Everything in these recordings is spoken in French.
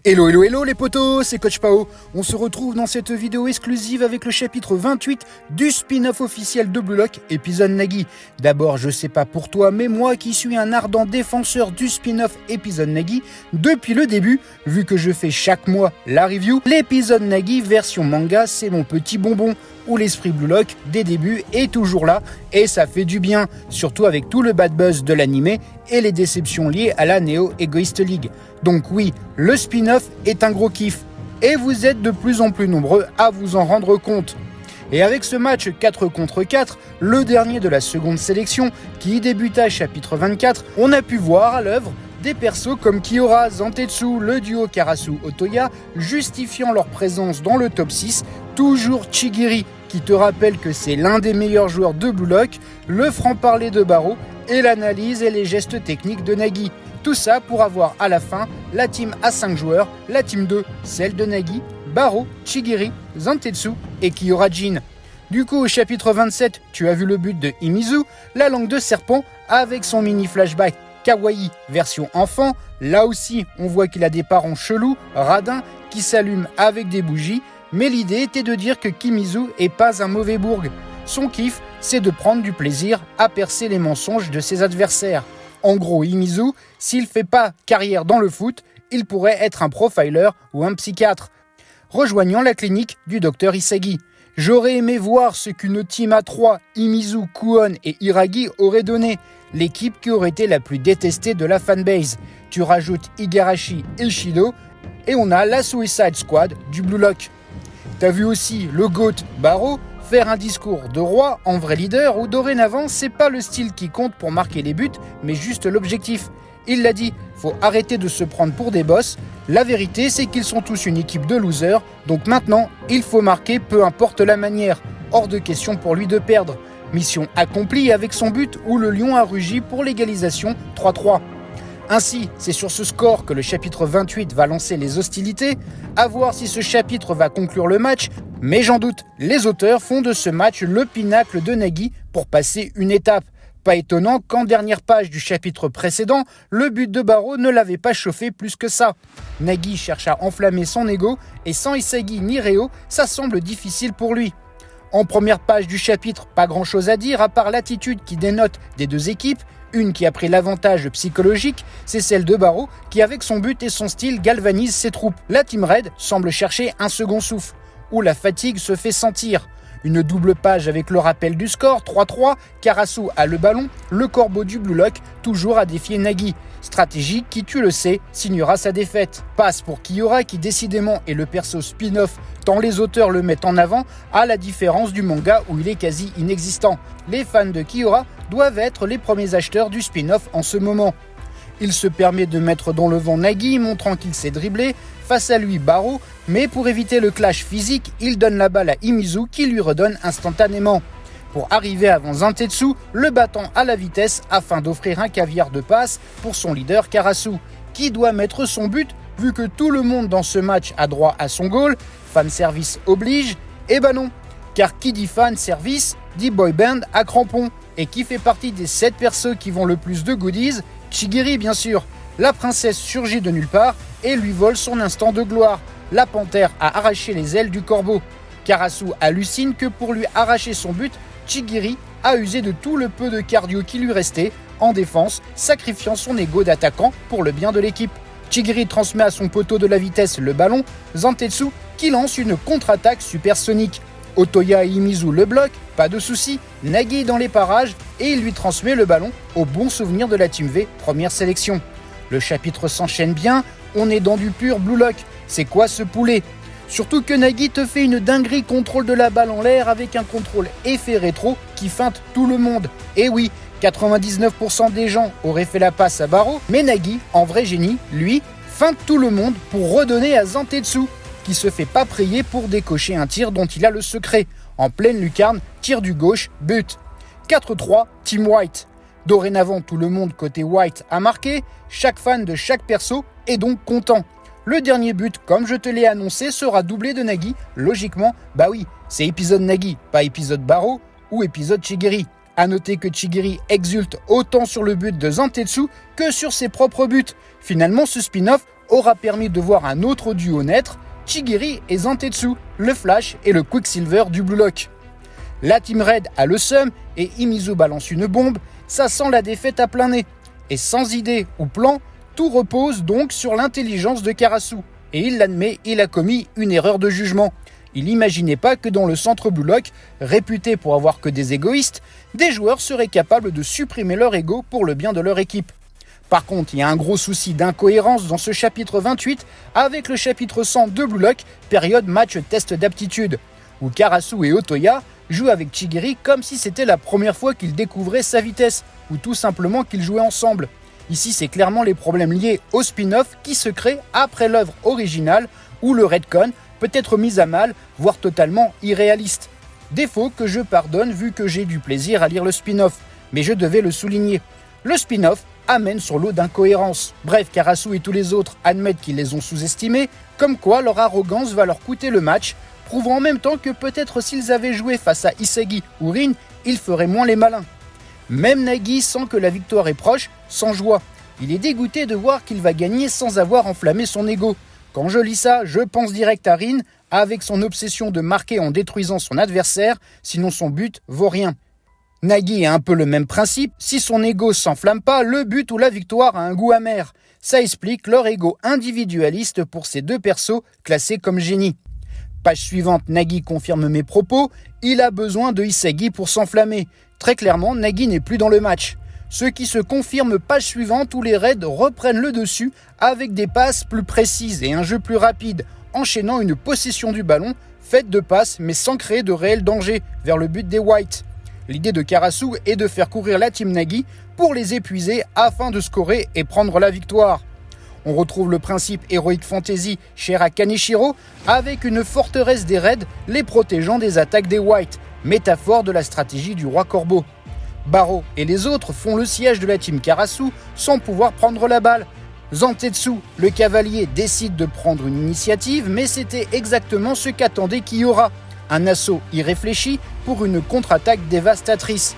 Hello hello hello les potos, c'est Coach Pao. On se retrouve dans cette vidéo exclusive avec le chapitre 28 du spin-off officiel de Blue Lock, épisode Nagi. D'abord, je sais pas pour toi, mais moi qui suis un ardent défenseur du spin-off épisode Nagi, depuis le début, vu que je fais chaque mois la review, l'épisode Nagi version manga, c'est mon petit bonbon, où l'esprit Blue Lock, des débuts, est toujours là, et ça fait du bien, surtout avec tout le bad buzz de l'animé et les déceptions liées à la Neo Egoist League. Donc oui, le spin-off est un gros kiff, et vous êtes de plus en plus nombreux à vous en rendre compte. Et avec ce match 4 contre 4, le dernier de la seconde sélection, qui débuta chapitre 24, on a pu voir à l'œuvre des persos comme Kiora, Zantetsu, le duo Karasu-Otoya, justifiant leur présence dans le top 6, toujours Chigiri, qui te rappelle que c'est l'un des meilleurs joueurs de Blue Lock, le franc-parler de Baro, et l'analyse et les gestes techniques de Nagi. Tout ça pour avoir à la fin la team à 5 joueurs, la team 2, celle de Nagi, Baro, Chigiri, Zantetsu et Kiora Jin. Du coup, au chapitre 27, tu as vu le but de Himizu, la langue de serpent, avec son mini flashback kawaii version enfant. Là aussi, on voit qu'il a des parents chelous, radins, qui s'allument avec des bougies, mais l'idée était de dire que Kimizu est pas un mauvais bourg. Son kiff, c'est de prendre du plaisir à percer les mensonges de ses adversaires. En gros, Himizu, s'il fait pas carrière dans le foot, il pourrait être un profiler ou un psychiatre. Rejoignant la clinique du docteur Isagi. J'aurais aimé voir ce qu'une team à 3, Himizu, Kuon et Iragi aurait donné, l'équipe qui aurait été la plus détestée de la fanbase. Tu rajoutes Igarashi et Shido, et on a la Suicide Squad du Blue Lock. T'as vu aussi le GOAT Baro faire un discours de roi en vrai leader où dorénavant c'est pas le style qui compte pour marquer les buts, mais juste l'objectif. Il l'a dit, faut arrêter de se prendre pour des boss. La vérité, c'est qu'ils sont tous une équipe de losers, donc maintenant, il faut marquer peu importe la manière. Hors de question pour lui de perdre. Mission accomplie avec son but où le lion a rugi pour l'égalisation 3-3. Ainsi, c'est sur ce score que le chapitre 28 va lancer les hostilités. À voir si ce chapitre va conclure le match, mais j'en doute, les auteurs font de ce match le pinacle de Nagi pour passer une étape. Pas étonnant qu'en dernière page du chapitre précédent, le but de Baro ne l'avait pas chauffé plus que ça. Nagi cherche à enflammer son ego, et sans Isagi ni Reo, ça semble difficile pour lui. En première page du chapitre, pas grand chose à dire à part l'attitude qui dénote des deux équipes. Une qui a pris l'avantage psychologique, c'est celle de Baro, qui avec son but et son style galvanise ses troupes. La Team Red semble chercher un second souffle, où la fatigue se fait sentir. Une double page avec le rappel du score, 3-3, Karasu a le ballon, le corbeau du Blue Lock, toujours à défier Nagi. Stratégie qui, tu le sais, signera sa défaite. Passe pour Kiora qui décidément est le perso spin-off, tant les auteurs le mettent en avant, à la différence du manga où il est quasi inexistant. Les fans de Kiora doivent être les premiers acheteurs du spin-off en ce moment. Il se permet de mettre dans le vent Nagi, montrant qu'il sait dribbler, face à lui Baro, mais pour éviter le clash physique, il donne la balle à Himizu qui lui redonne instantanément. Pour arriver avant Zantetsu, le battant à la vitesse afin d'offrir un caviar de passe pour son leader Karasu, qui doit mettre son but vu que tout le monde dans ce match a droit à son goal, fan service oblige, et ben non, car qui dit fan service dit boy band à crampons, et qui fait partie des 7 persos qui vont le plus de goodies, Chigiri bien sûr. La princesse surgit de nulle part et lui vole son instant de gloire. La panthère a arraché les ailes du corbeau. Karasu hallucine que pour lui arracher son but, Chigiri a usé de tout le peu de cardio qui lui restait en défense, sacrifiant son ego d'attaquant pour le bien de l'équipe. Chigiri transmet à son poteau de la vitesse le ballon, Zantetsu qui lance une contre-attaque supersonique. Otoya et Himizu le bloquent, pas de souci, Nagi dans les parages et il lui transmet le ballon au bon souvenir de la Team V, première sélection. Le chapitre s'enchaîne bien, on est dans du pur Blue Lock. C'est quoi ce poulet? Surtout que Nagi te fait une dinguerie contrôle de la balle en l'air avec un contrôle effet rétro qui feinte tout le monde. Et oui, 99% des gens auraient fait la passe à Baro, mais Nagi, en vrai génie, lui, feinte tout le monde pour redonner à Zantetsu, qui se fait pas prier pour décocher un tir dont il a le secret. En pleine lucarne, tir du gauche, but. 4-3, Team White. Dorénavant, tout le monde côté White a marqué, chaque fan de chaque perso est donc content. Le dernier but, comme je te l'ai annoncé, sera doublé de Nagi. Logiquement, bah oui, c'est épisode Nagi, pas épisode Baro ou épisode Chigiri. A noter que Chigiri exulte autant sur le but de Zantetsu que sur ses propres buts. Finalement, ce spin-off aura permis de voir un autre duo naître, Chigiri et Zantetsu, le Flash et le Quicksilver du Blue Lock. La Team Red a le seum et Imizu balance une bombe, ça sent la défaite à plein nez. Et sans idée ou plan, tout repose donc sur l'intelligence de Karasu. Et il l'admet, il a commis une erreur de jugement. Il n'imaginait pas que dans le centre Blue Lock, réputé pour avoir que des égoïstes, des joueurs seraient capables de supprimer leur ego pour le bien de leur équipe. Par contre, il y a un gros souci d'incohérence dans ce chapitre 28 avec le chapitre 100 de Blue Lock, période match test d'aptitude, où Karasu et Otoya jouent avec Chigiri comme si c'était la première fois qu'ils découvraient sa vitesse, ou tout simplement qu'ils jouaient ensemble. Ici, c'est clairement les problèmes liés au spin-off qui se créent après l'œuvre originale, où le retcon peut être mis à mal, voire totalement irréaliste. Défaut que je pardonne vu que j'ai du plaisir à lire le spin-off, mais je devais le souligner. Le spin-off amène sur l'eau d'incohérence. Bref, Karasu et tous les autres admettent qu'ils les ont sous-estimés, comme quoi leur arrogance va leur coûter le match, prouvant en même temps que peut-être s'ils avaient joué face à Isagi ou Rin, ils feraient moins les malins. Même Nagi sent que la victoire est proche, sans joie. Il est dégoûté de voir qu'il va gagner sans avoir enflammé son ego. Quand je lis ça, je pense direct à Rin, avec son obsession de marquer en détruisant son adversaire, sinon son but vaut rien. Nagi a un peu le même principe, si son ego s'enflamme pas, le but ou la victoire a un goût amer. Ça explique leur ego individualiste pour ces deux persos classés comme génies. Page suivante, Nagi confirme mes propos, il a besoin de Isagi pour s'enflammer. Très clairement, Nagi n'est plus dans le match. Ce qui se confirme page suivante où les Reds reprennent le dessus avec des passes plus précises et un jeu plus rapide, enchaînant une possession du ballon faite de passes mais sans créer de réel danger vers le but des Whites. L'idée de Karasu est de faire courir la Team Nagi pour les épuiser afin de scorer et prendre la victoire. On retrouve le principe Heroic Fantasy cher à Kaneshiro avec une forteresse des Reds les protégeant des attaques des Whites, métaphore de la stratégie du roi Corbeau. Barreau et les autres font le siège de la Team Karasu sans pouvoir prendre la balle. Zantetsu, le cavalier, décide de prendre une initiative, mais c'était exactement ce qu'attendait Kiora. Un assaut irréfléchi pour une contre-attaque dévastatrice.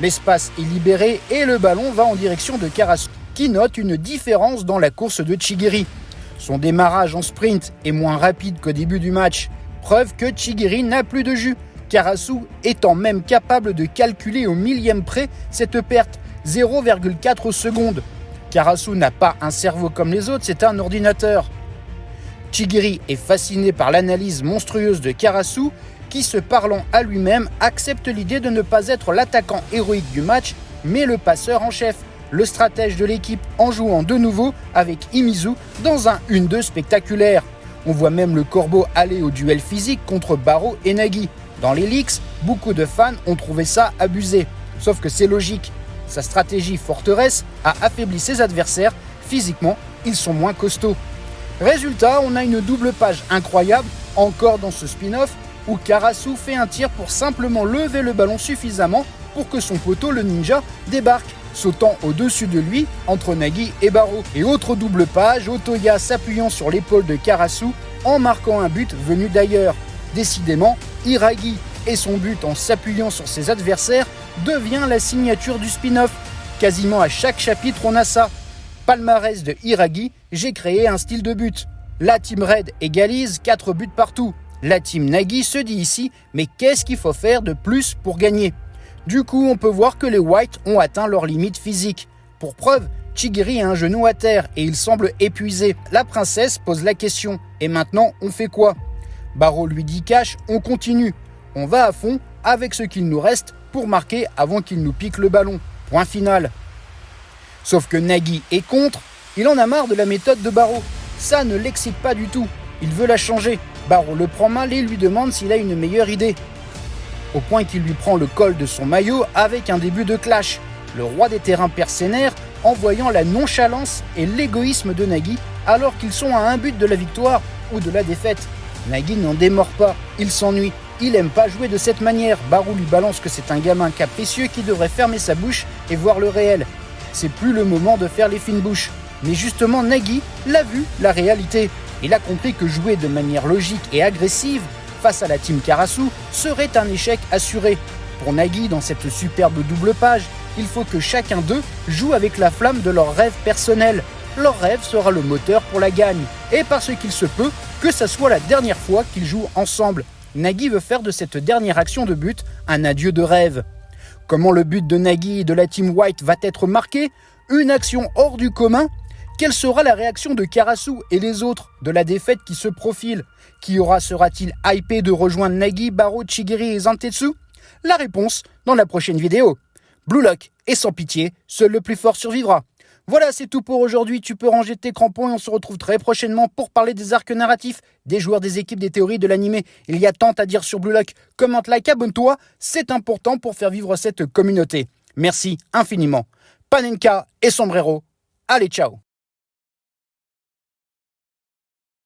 L'espace est libéré et le ballon va en direction de Karasu, qui note une différence dans la course de Chigiri. Son démarrage en sprint est moins rapide qu'au début du match, preuve que Chigiri n'a plus de jus, Karasu étant même capable de calculer au millième près cette perte, 0,4 secondes. Karasu n'a pas un cerveau comme les autres, c'est un ordinateur. Chigiri est fasciné par l'analyse monstrueuse de Karasu, qui, se parlant à lui-même, accepte l'idée de ne pas être l'attaquant héroïque du match, mais le passeur en chef, le stratège de l'équipe, en jouant de nouveau avec Imizu dans un 1-2 spectaculaire. On voit même le Corbeau aller au duel physique contre Barreau et Nagi. Dans les leaks, beaucoup de fans ont trouvé ça abusé. Sauf que c'est logique. Sa stratégie forteresse a affaibli ses adversaires. Physiquement, ils sont moins costauds. Résultat, on a une double page incroyable, encore dans ce spin-off, où Karasu fait un tir pour simplement lever le ballon suffisamment pour que son poteau, le ninja, débarque, sautant au-dessus de lui, entre Nagi et Barreau. Et autre double page, Otoya s'appuyant sur l'épaule de Karasu en marquant un but venu d'ailleurs. Décidément, Iragi et son but en s'appuyant sur ses adversaires devient la signature du spin-off. Quasiment à chaque chapitre, on a ça. Palmarès de Iragi, j'ai créé un style de but. La Team Red égalise 4 buts partout. La Team Nagi se dit ici, mais qu'est-ce qu'il faut faire de plus pour gagner ? Du coup, on peut voir que les Whites ont atteint leur limite physique. Pour preuve, Chigiri a un genou à terre et il semble épuisé. La princesse pose la question, et maintenant on fait quoi ? Barreau lui dit cash, on continue. On va à fond avec ce qu'il nous reste pour marquer avant qu'il nous pique le ballon. Point final. Sauf que Nagi est contre, il en a marre de la méthode de Barreau. Ça ne l'excite pas du tout, il veut la changer. Barreau le prend mal et lui demande s'il a une meilleure idée. Au point qu'il lui prend le col de son maillot avec un début de clash. Le roi des terrains perd ses nerfs en voyant la nonchalance et l'égoïsme de Nagi alors qu'ils sont à un but de la victoire ou de la défaite. Nagi n'en démord pas, il s'ennuie. Il aime pas jouer de cette manière. Barreau lui balance que c'est un gamin capricieux qui devrait fermer sa bouche et voir le réel. C'est plus le moment de faire les fines bouches. Mais justement, Nagi l'a vu, la réalité. Il a compris que jouer de manière logique et agressive face à la Team Karasu serait un échec assuré. Pour Nagi, dans cette superbe double page, il faut que chacun d'eux joue avec la flamme de leur rêve personnel. leur rêve sera le moteur pour la gagne. Et parce qu'il se peut que ça soit la dernière fois qu'ils jouent ensemble. Nagi veut faire de cette dernière action de but un adieu de rêve. Comment le but de Nagi et de la Team White va être marqué? Une action hors du commun? Quelle sera la réaction de Karasu et les autres de la défaite qui se profile? Sera-t-il hypé de rejoindre Nagi, Baro, Chigiri et Zantetsu? La réponse dans la prochaine vidéo. Blue Lock est sans pitié, seul le plus fort survivra. Voilà, c'est tout pour aujourd'hui. Tu peux ranger tes crampons et on se retrouve très prochainement pour parler des arcs narratifs, des joueurs, des équipes, des théories, de l'animé. Il y a tant à dire sur Blue Lock. Commente, like, abonne-toi. C'est important pour faire vivre cette communauté. Merci infiniment. Panenka et Sombrero. Allez, ciao.